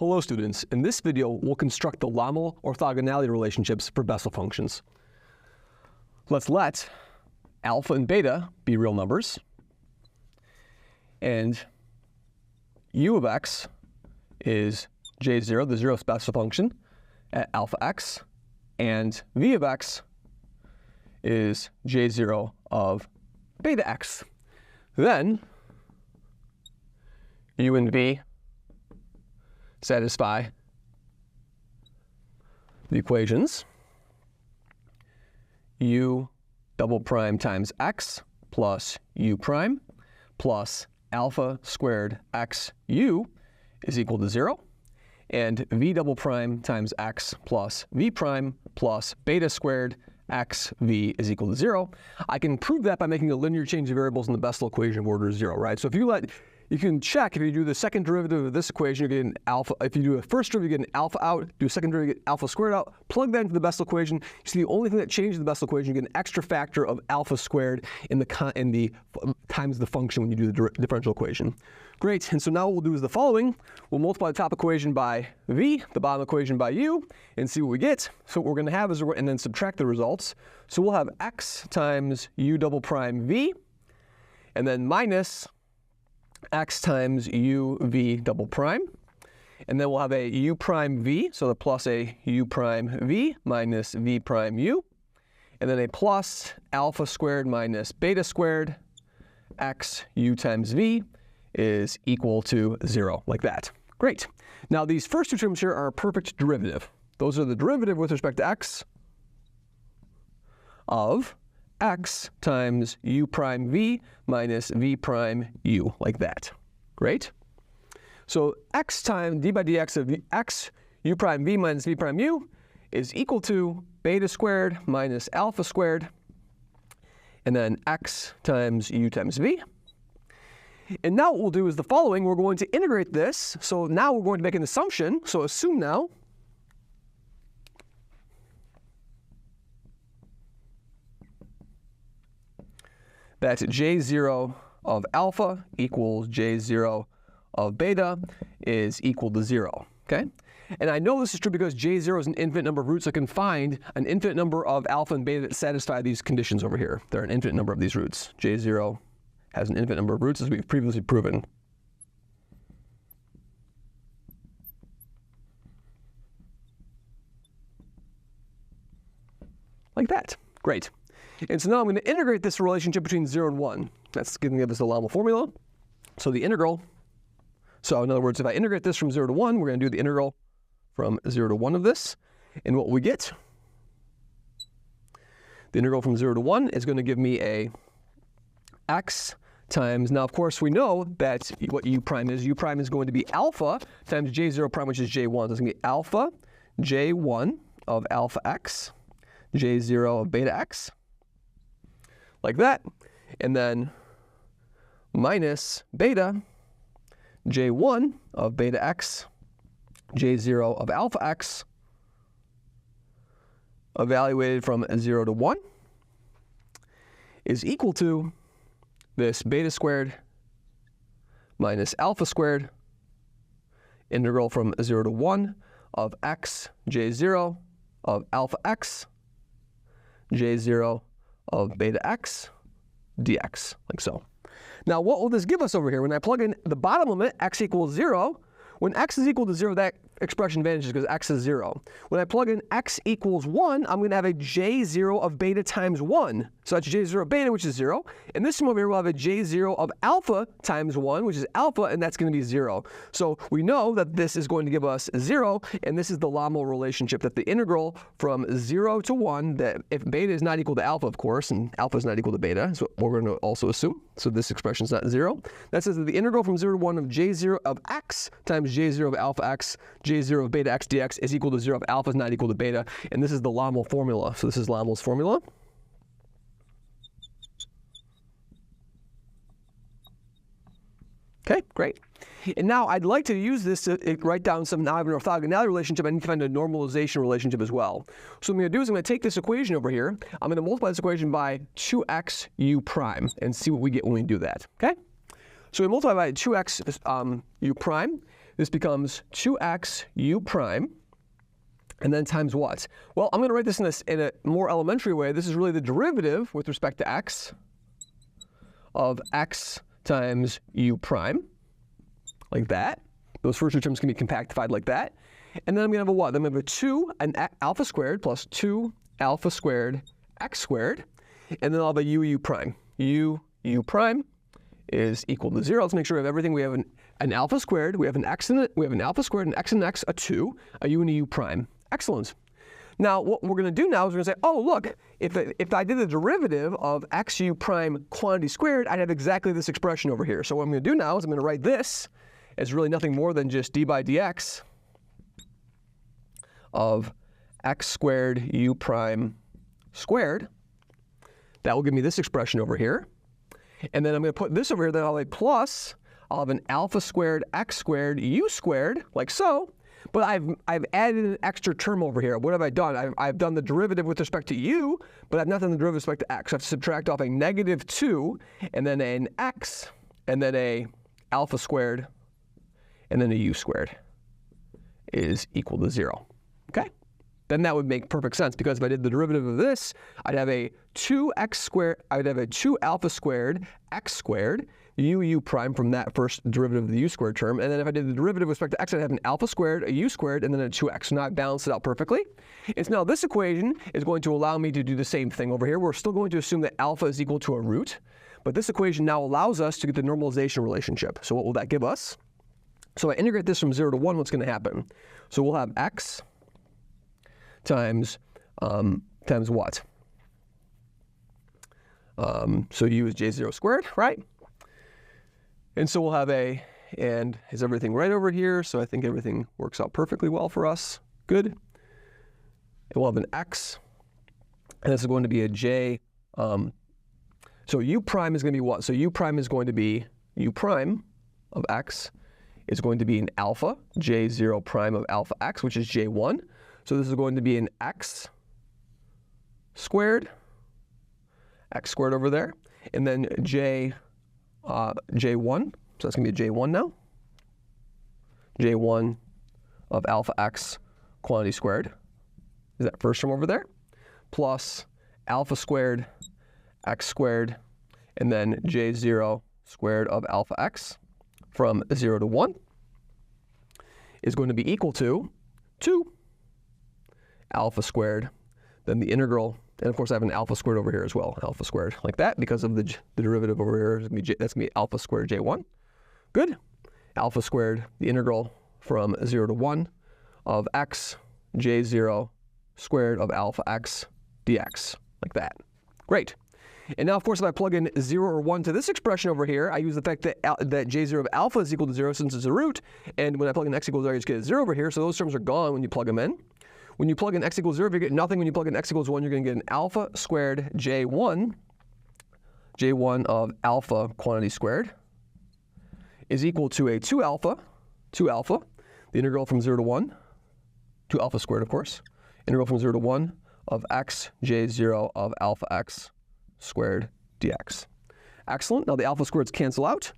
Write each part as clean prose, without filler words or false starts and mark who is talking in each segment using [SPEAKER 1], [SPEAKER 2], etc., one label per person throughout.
[SPEAKER 1] Hello students, in this video we'll construct the Lommel orthogonality relationships for Bessel functions. Let's let alpha and beta be real numbers, and u of x is j0, the zeroth Bessel function, at alpha x, and v of x is j0 of beta x. Then u and v satisfy the equations u double prime times x plus u prime plus alpha squared x u is equal to 0, and v double prime times x plus v prime plus beta squared x v is equal to 0. I can prove that by making a linear change of variables in the Bessel equation of order 0, right? So you can check if you do the second derivative of this equation, you get an alpha. If you do a first derivative, you get an alpha out. Do a second derivative, you get alpha squared out. Plug that into the Bessel equation. You see the only thing that changes the Bessel equation, you get an extra factor of alpha squared in the times the function when you do the differential equation. Great, and so now what we'll do is the following. We'll multiply the top equation by v, the bottom equation by u, and see what we get. So what we're going to have is, and then subtract the results. So we'll have x times u double prime v, and then minus x times u v double prime, and then we'll have a u prime v, so the plus a u prime v minus v prime u, and then a plus alpha squared minus beta squared x u times v is equal to 0, like that. Great. Now these first two terms here are a perfect derivative. Those are the derivative with respect to x of x times u prime v minus v prime u, like that. Great. So x times d by dx of x u prime v minus v prime u is equal to beta squared minus alpha squared, and then x times u times v. And now what we'll do is the following. We're going to integrate this. So now we're going to make an assumption. So assume now that j0 of alpha equals j0 of beta is equal to 0, okay? And I know this is true because j0 is an infinite number of roots. I can find an infinite number of alpha and beta that satisfy these conditions over here. There are an infinite number of these roots. j0 has an infinite number of roots, as we've previously proven. Like that. Great. And so now I'm going to integrate this relationship between 0 and 1. That's going to give us the Lommel formula. So the integral, so in other words, if I integrate this from 0 to 1, we're going to do the integral from 0 to 1 of this. And what we get, the integral from 0 to 1 is going to give me a x times, now of course we know that what u prime is going to be alpha times j0 prime, which is j1. So it's going to be alpha j1 of alpha x, j0 of beta x, like that, and then minus beta j1 of beta x, j0 of alpha x, evaluated from 0 to 1, is equal to this beta squared minus alpha squared integral from 0 to 1 of x j0 of alpha x, j0 of beta x dx, like so. Now what will this give us over here? When I plug in the bottom limit, x equals 0, when x is equal to 0, that expression vanishes because x is 0. When I plug in x equals 1, I'm going to have a j0 of beta times 1. So that's j0 of beta, which is 0. And this one over here will have a j0 of alpha times 1, which is alpha, and that's going to be 0. So we know that this is going to give us 0, and this is the Lommel relationship, that the integral from 0 to 1, that if beta is not equal to alpha, of course, and alpha is not equal to beta, is what we're going to also assume. So this expression is not 0. That says that the integral from 0 to 1 of j0 of x times j0 of alpha x, j0 of beta x dx is equal to 0 if alpha is not equal to beta. And this is the Lommel formula. So this is Lommel's formula. Okay, great. And now I'd like to use this to write down some, now I have an orthogonality relationship, I need to find a normalization relationship as well. So what I'm going to do is I'm going to take this equation over here, I'm going to multiply this equation by 2x u prime and see what we get when we do that, okay? So we multiply by 2x u prime. this becomes 2x u prime, and then times what? Well, I'm going to write this in a more elementary way. This is really the derivative with respect to x of x times u prime, like that. Those first two terms can be compactified like that. And then I'm going to have a what? Then I'm going to have a 2 alpha squared plus 2 alpha squared x squared. And then I'll have a u prime. U prime is equal to 0. Let's make sure we have everything. We have an alpha squared. We have an x in it. We have an alpha squared, an x and an x, a 2, a u and a u prime. Excellent. Now, what we're going to do now is we're going to say, oh, look, if I did the derivative of xu prime quantity squared, I'd have exactly this expression over here. So what I'm going to do now is I'm going to write this as really nothing more than just d by dx of x squared u prime squared. That will give me this expression over here. And then I'm going to put this over here, then I'll have a plus, I'll have an alpha squared x squared u squared, like so. But I've added an extra term over here. What have I done? I've done the derivative with respect to u, but I've not done the derivative with respect to x. So I have to subtract off a negative 2, and then an x, and then a alpha squared, and then a u squared is equal to 0. Okay? Then that would make perfect sense, because if I did the derivative of this, I'd have a 2x squared, I'd have a 2 alpha squared x squared, u prime from that first derivative of the u squared term. And then if I did the derivative with respect to x, I'd have an alpha squared, a u squared, and then a 2x. So now I balanced it out perfectly. And so now this equation is going to allow me to do the same thing over here. We're still going to assume that alpha is equal to a root. But this equation now allows us to get the normalization relationship. So what will that give us? So I integrate this from 0 to 1, what's going to happen? So we'll have x times what? So u is j0 squared, right? And so we'll have and is everything right over here? So I think everything works out perfectly well for us. Good. And we'll have an x, and this is going to be a j. So u prime is going to be what? So u prime is going to be, u prime of x is going to be an alpha, j0 prime of alpha x, which is j1. So this is going to be an x squared over there, and then j1, so that's going to be a j1 now, j1 of alpha x quantity squared, is that first term over there, plus alpha squared x squared, and then j0 squared of alpha x from 0 to 1 is going to be equal to 2 alpha squared, then the integral, and of course I have an alpha squared over here as well, alpha squared like that, because of the derivative over here is going to be that's going to be alpha squared j1. Good. Alpha squared, the integral from 0 to 1 of x j0 squared of alpha x dx, like that. Great. And now, of course, if I plug in 0 or 1 to this expression over here, I use the fact that j0 of alpha is equal to 0 since it's a root, and when I plug in x equals 0, I just get a 0 over here, so those terms are gone when you plug them in. When you plug in x equals 0, if you get nothing, when you plug in x equals 1, you're going to get an alpha squared j1 of alpha quantity squared is equal to a 2 alpha, the integral from 0 to 1, 2 alpha squared, of course, integral from 0 to 1 of x j0 of alpha x squared dx. Excellent. Now the alpha squareds cancel out,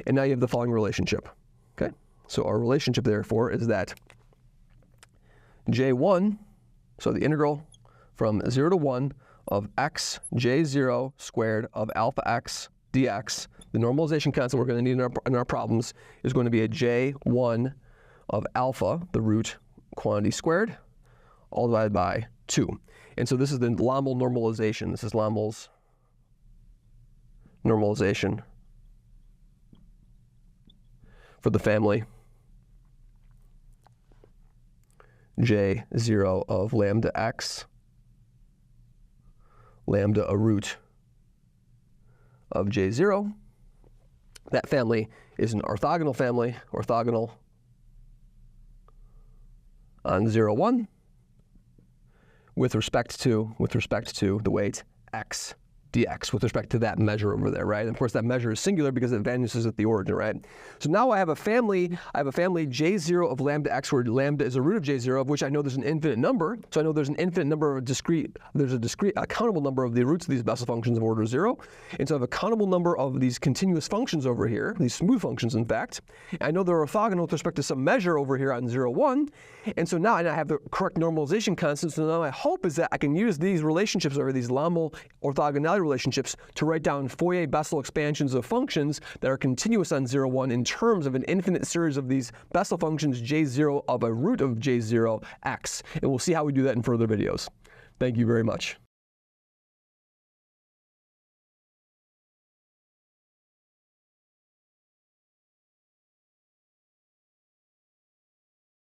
[SPEAKER 1] and now you have the following relationship. Okay? So our relationship, therefore, is that j1, so the integral from 0 to 1 of x j0 squared of alpha x dx, the normalization constant we're going to need in our problems is going to be a j1 of alpha, the root quantity squared, all divided by 2. And so this is the Lommel normalization. This is Lommel's normalization for the family j0 of lambda x, lambda a root of j0. That family is an orthogonal family, orthogonal on 0, 1, with respect to the weight x dx with respect to that measure over there, right? And of course, that measure is singular because it vanishes at the origin, right? So now I have a family J0 of lambda x, where lambda is a root of J0, of which I know there's an infinite number. So I know there's an infinite number of a countable number of the roots of these Bessel functions of order 0. And so I have a countable number of these continuous functions over here, these smooth functions, in fact. And I know they're orthogonal with respect to some measure over here on 0, 1. And so now I have the correct normalization constant. So now my hope is that I can use these relationships, or these Lommel orthogonality relationships, to write down Fourier-Bessel expansions of functions that are continuous on 0, 1 in terms of an infinite series of these Bessel functions J0 of a root of J0 x. And we'll see how we do that in further videos. Thank you very much.